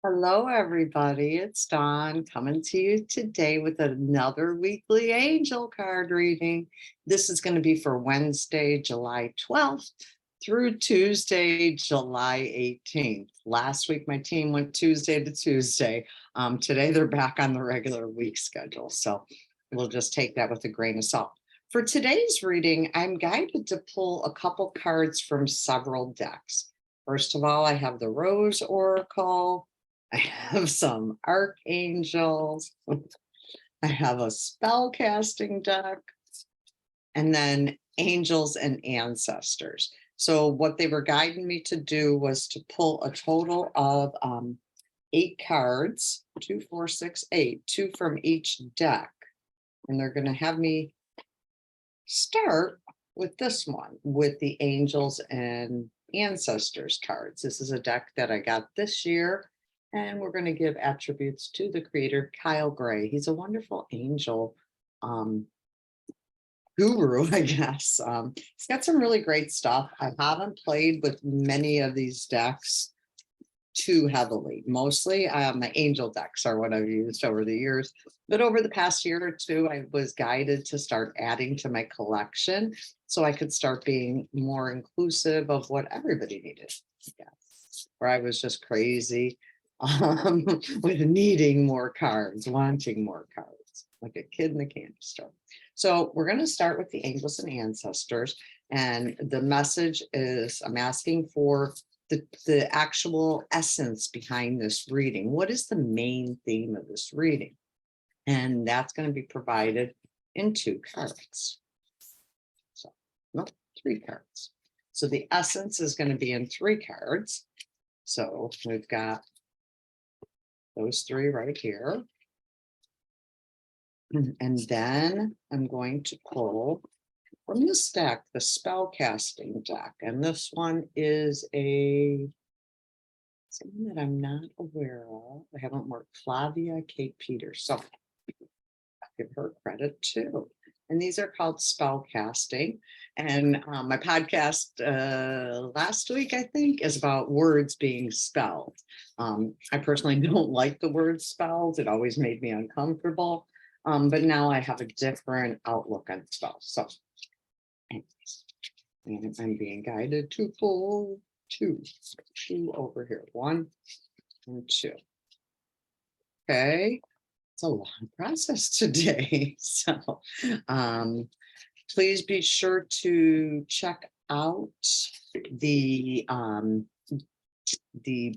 Hello, everybody. It's Dawn coming to you today with another weekly angel card reading. This is going to be for Wednesday, July 12th through Tuesday, July 18th. Last week, my team went Tuesday to Tuesday. Today, they're back on the regular week schedule. So we'll just take that with a grain of salt. For today's reading, I'm guided to pull a couple cards from several decks. First of all, I have the Rose Oracle. I have some archangels. I have a spell casting deck, and then angels and ancestors. So what they were guiding me to do was to pull a total of 8 cards, 2, 4, 6, 8, 2 from each deck. And they're going to have me start with this one, with the angels and ancestors cards. This is a deck that I got this year. And we're going to give attributes to the creator, Kyle Gray. He's a wonderful angel guru, I guess. He's got some really great stuff. I haven't played with many of these decks too heavily. Mostly my angel decks are what I've used over the years. But over the past year or two, I was guided to start adding to my collection so I could start being more inclusive of what everybody needed. Yeah. Where I was just crazy. With needing more cards, wanting more cards, like a kid in the candy store. So we're going to start with the angels and ancestors. And the message is I'm asking for the actual essence behind this reading. What is the main theme of this reading? And that's going to be provided in 2 cards. So, no, 3 cards. So the essence is going to be in 3 cards. So we've got those 3 right here. And then I'm going to pull from this deck, the spell casting deck. And this one is someone that I'm not aware of. I haven't worked, Flavia Kate Peters. So I'll give her credit too. And these are called spell casting. And my podcast last week, I think, is about words being spelled. I personally don't like the word spells. It always made me uncomfortable. But now I have a different outlook on spells. So anyways, and I'm being guided to pull 2 over here. 1 and 2. Okay. It's a long process today. So please be sure to check out the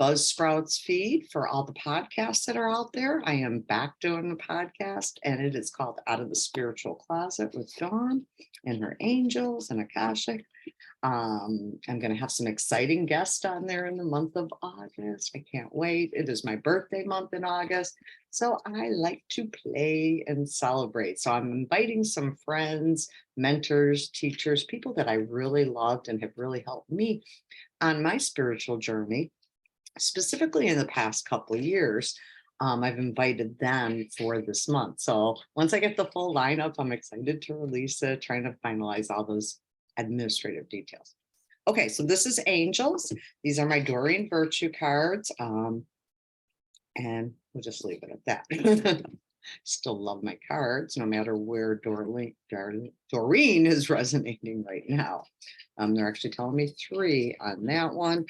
Buzzsprouts feed for all the podcasts that are out there. I am back doing the podcast, and it is called Out of the Spiritual Closet with Dawn and her angels and Akashic. I'm going to have some exciting guests on there in the month of August. I can't wait. It is my birthday month in August. So I like to play and celebrate. So I'm inviting some friends, mentors, teachers, people that I really loved and have really helped me on my spiritual journey, specifically in the past couple of years. I've invited them for this month. So once I get the full lineup, I'm excited to release it, trying to finalize all those administrative details. Okay, so this is angels. These are my Doreen Virtue cards. And we'll just leave it at that. Still love my cards, no matter where Doreen is resonating right now. They're actually telling me 3 on that one.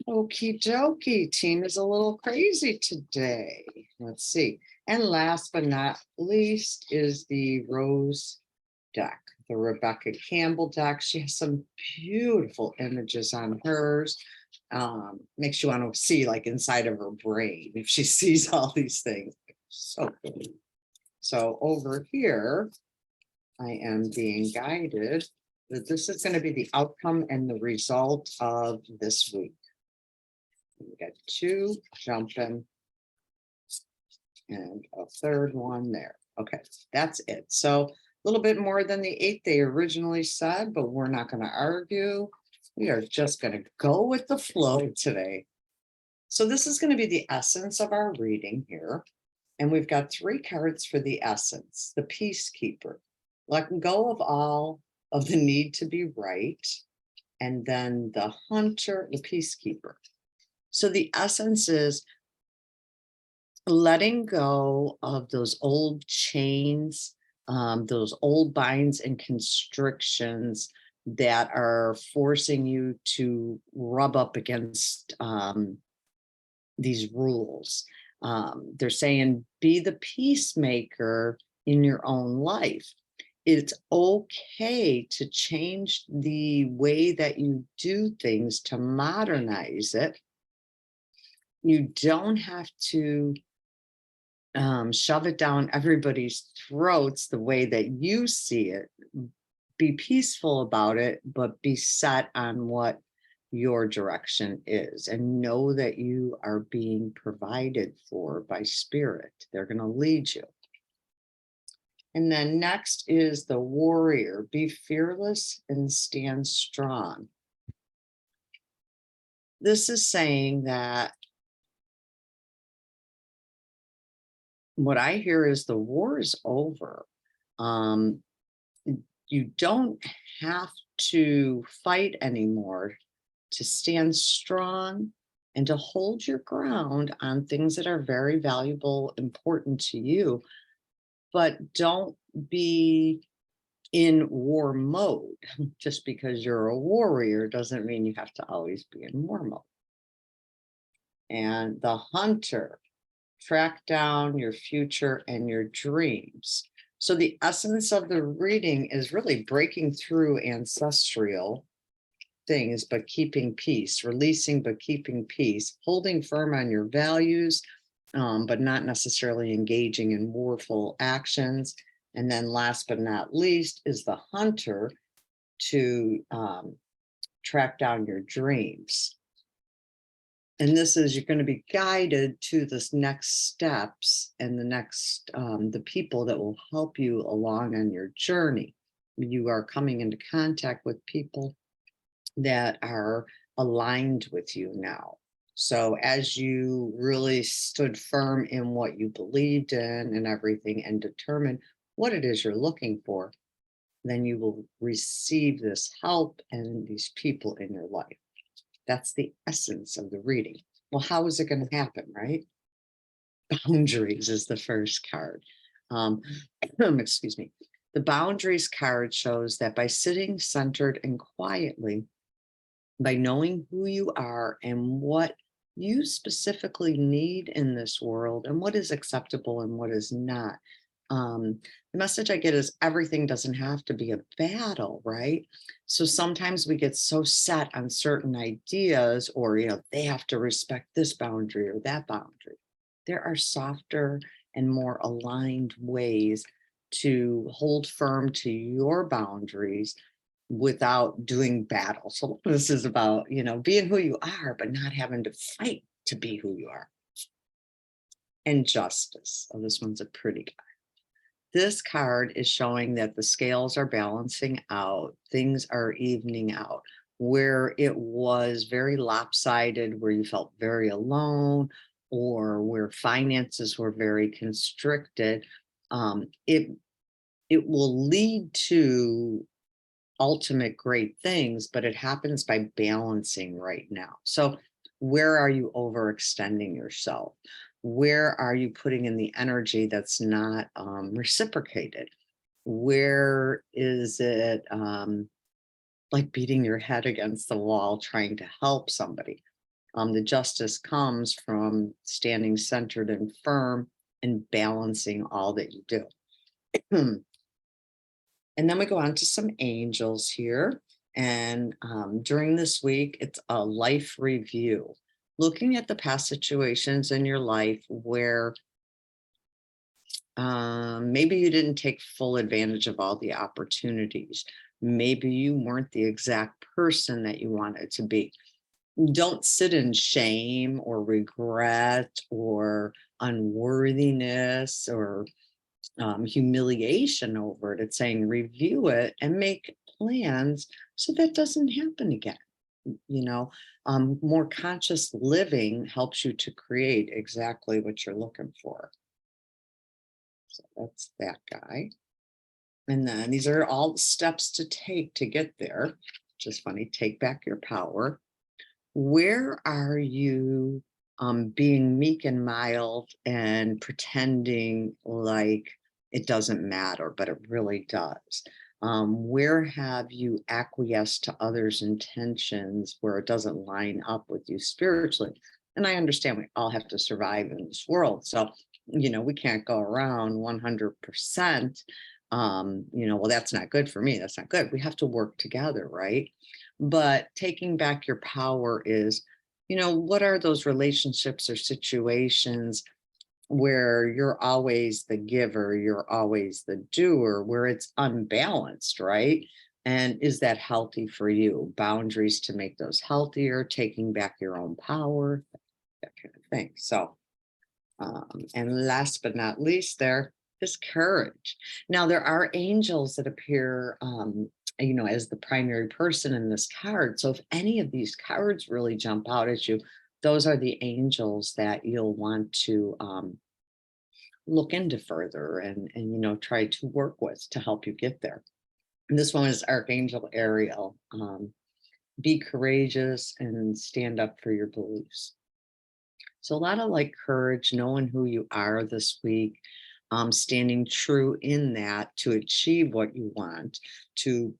Okie dokie, team is a little crazy today. Let's see. And last but not least is the Rose deck, the Rebecca Campbell deck. She has some beautiful images on hers. Makes you want to see like inside of her brain if she sees all these things. So good. So over here, I am being guided that this is going to be the outcome and the result of this week. We got 2 jumping and a 3rd one there. Okay, that's it. So a little bit more than the 8 they originally said, but we're not going to argue. We are just going to go with the flow today. So this is going to be the essence of our reading here. And we've got 3 cards for the essence, the peacekeeper, letting go of all of the need to be right. And then the hunter, the peacekeeper. So the essence is letting go of those old chains, those old binds and constrictions that are forcing you to rub up against these rules. They're saying be the peacemaker in your own life. It's okay to change the way that you do things to modernize it. You don't have to shove it down everybody's throats the way that you see it. Be peaceful about it, but be set on what your direction is, and know that you are being provided for by spirit. They're going to lead you. And then next is the warrior. Be fearless and stand strong. This is saying that what I hear is the war is over. You don't have to fight anymore to stand strong and to hold your ground on things that are very valuable, important to you, but don't be in war mode. Just because you're a warrior doesn't mean you have to always be in war mode. And the hunter, track down your future and your dreams. So the essence of the reading is really breaking through ancestral things, but keeping peace, releasing, but keeping peace, holding firm on your values, but not necessarily engaging in warful actions. And then last but not least is the hunter, to track down your dreams. And this is, you're going to be guided to this next steps and the next, the people that will help you along on your journey. You are coming into contact with people that are aligned with you now. So as you really stood firm in what you believed in and everything, and determined what it is you're looking for, then you will receive this help and these people in your life. That's the essence of the reading. Well, how is it going to happen, right? Boundaries is the first card. Excuse me. The boundaries card shows that by sitting centered and quietly, by knowing who you are and what you specifically need in this world and what is acceptable and what is not. The message I get is everything doesn't have to be a battle, right? So sometimes we get so set on certain ideas, or, they have to respect this boundary or that boundary. There are softer and more aligned ways to hold firm to your boundaries without doing battle. So this is about, being who you are, but not having to fight to be who you are. And justice. Oh, this one's a pretty guy. This card is showing that the scales are balancing out, things are evening out. Where it was very lopsided, where you felt very alone, or where finances were very constricted, it will lead to ultimate great things, but it happens by balancing right now. So where are you overextending yourself? Where are you putting in the energy that's not reciprocated? Where is it like beating your head against the wall trying to help somebody? The justice comes from standing centered and firm and balancing all that you do. And then we go on to some angels here. And during this week, it's a life review, looking at the past situations in your life where maybe you didn't take full advantage of all the opportunities. Maybe you weren't the exact person that you wanted to be. Don't sit in shame or regret or unworthiness or humiliation over it. It's saying review it and make plans so that doesn't happen again. More conscious living helps you to create exactly what you're looking for. So that's that guy. And then these are all the steps to take to get there. Which is funny. Take back your power. Where are you being meek and mild and pretending like it doesn't matter, but it really does. Where have you acquiesced to others' intentions where it doesn't line up with you spiritually? And I understand we all have to survive in this world. So, we can't go around 100%. Well, that's not good for me. That's not good. We have to work together, right? But taking back your power is, what are those relationships or situations where you're always the giver, you're always the doer, where it's unbalanced, right? And is that healthy for you? Boundaries to make those healthier, taking back your own power, that kind of thing. So, and last but not least, there is courage. Now, there are angels that appear, as the primary person in this card. So, if any of these cards really jump out at you, those are the angels that you'll want to look into further and try to work with to help you get there. And this one is Archangel Ariel. Be courageous and stand up for your beliefs. So a lot of like courage, knowing who you are this week, standing true in that to achieve what you want, to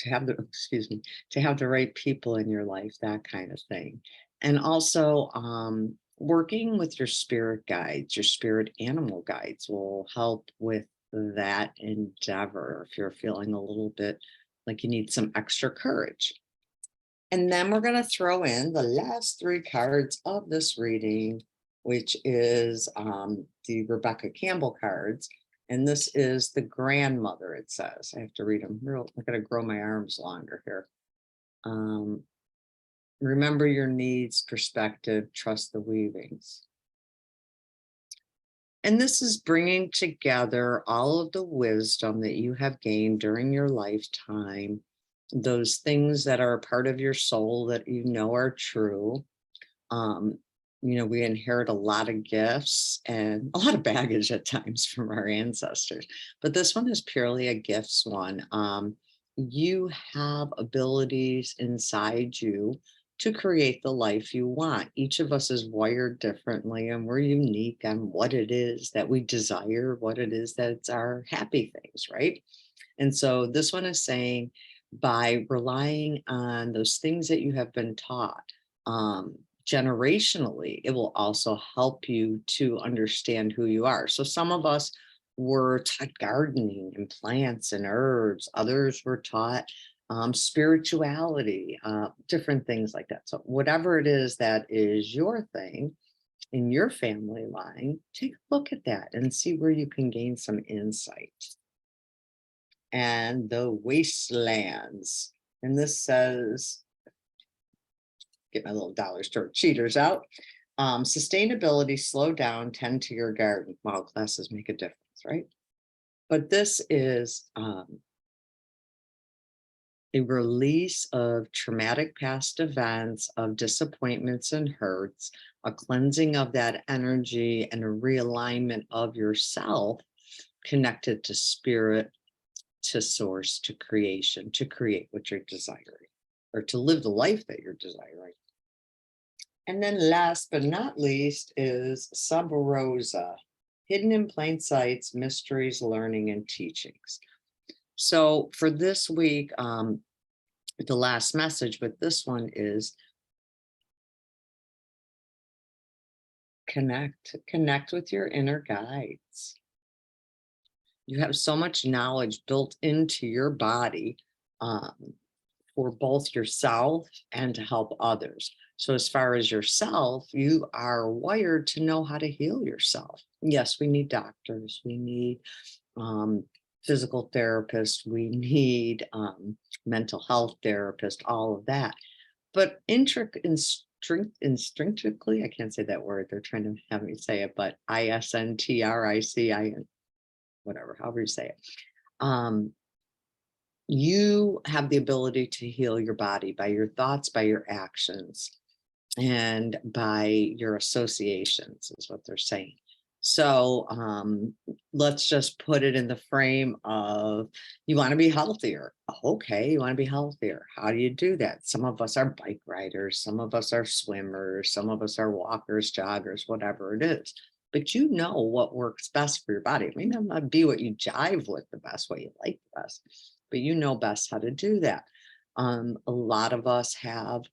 have the to have the right people in your life, that kind of thing. And also working with your spirit guides, your spirit animal guides will help with that endeavor if you're feeling a little bit like you need some extra courage. And then we're going to throw in the last three cards of this reading, which is the Rebecca Campbell cards. And this is the grandmother, it says. I have to read them. I'm going to grow my arms longer here. Remember your needs, perspective, trust the weavings. And this is bringing together all of the wisdom that you have gained during your lifetime, those things that are a part of your soul that are true. We inherit a lot of gifts and a lot of baggage at times from our ancestors, but this one is purely a gifts one. You have abilities inside you to create the life you want. Each of us is wired differently, and we're unique on what it is that we desire, what it is that's our happy things, right? And so this one is saying, by relying on those things that you have been taught generationally, it will also help you to understand who you are. So some of us were taught gardening and plants and herbs. Others were taught spirituality, different things like that. So whatever it is that is your thing in your family line, take a look at that and see where you can gain some insight. And the wastelands. And this says, get my little dollar store cheaters out. Sustainability, slow down, tend to your garden. Wow, classes make a difference, right? But this is a release of traumatic past events, of disappointments and hurts, a cleansing of that energy, and a realignment of yourself connected to spirit, to source, to creation, to create what you're desiring, or to live the life that you're desiring. And then last but not least is Sub Rosa, hidden in plain sights, mysteries, learning, and teachings. So for this week, the last message with this one is connect with your inner guides. You have so much knowledge built into your body for both yourself and to help others. So as far as yourself, you are wired to know how to heal yourself. Yes, we need doctors. We need physical therapists. We need mental health therapists, all of that. But instinctively, I can't say that word. They're trying to have me say it, but ISNTRICIN, whatever, however you say it. You have the ability to heal your body by your thoughts, by your actions, and by your associations, is what they're saying. So let's just put it in the frame of you want to be healthier. Okay, you want to be healthier. How do you do that? Some of us are bike riders, some of us are swimmers, some of us are walkers, joggers, whatever it is. But you know what works best for your body. It may not be what you jive with the best, what you like the best, but you know best how to do that. A lot of us have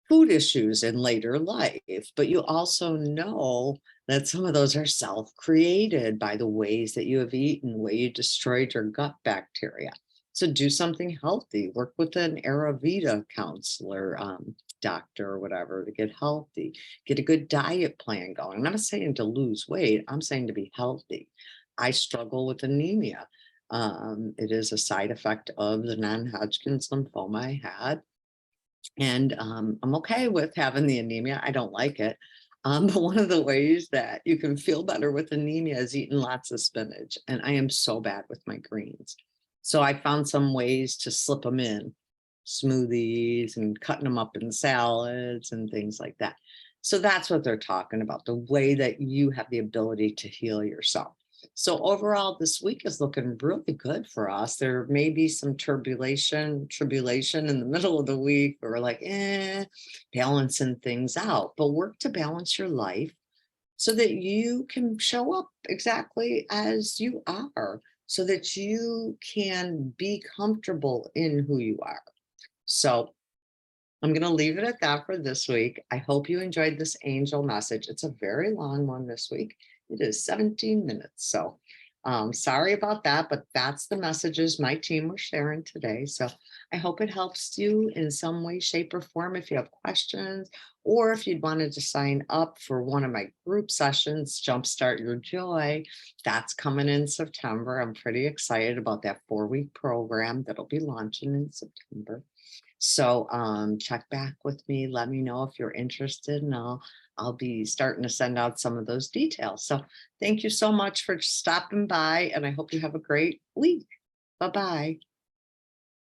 food issues in later life, but you also know that some of those are self-created by the ways that you have eaten, the way you destroyed your gut bacteria. So do something healthy, work with an Ayurveda counselor, doctor or whatever to get healthy, get a good diet plan going. I'm not saying to lose weight, I'm saying to be healthy. I struggle with anemia. It is a side effect of the non-Hodgkin's lymphoma I had. And I'm okay with having the anemia. I don't like it. But one of the ways that you can feel better with anemia is eating lots of spinach. And I am so bad with my greens. So I found some ways to slip them in smoothies and cutting them up in salads and things like that. So that's what they're talking about, the way that you have the ability to heal yourself. So overall, this week is looking really good for us. There may be some tribulation in the middle of the week, or like, balancing things out, but work to balance your life so that you can show up exactly as you are, so that you can be comfortable in who you are. So I'm going to leave it at that for this week. I hope you enjoyed this angel message. It's a very long one this week. It is 17 minutes. So sorry about that, but that's the messages my team was sharing today. So I hope it helps you in some way, shape, or form. If you have questions, or if you'd wanted to sign up for one of my group sessions, Jumpstart Your Joy, that's coming in September. I'm pretty excited about that 4-week program that'll be launching in September. So check back with me. Let me know if you're interested, and I'll be starting to send out some of those details. So thank you so much for stopping by, and I hope you have a great week. Bye-bye.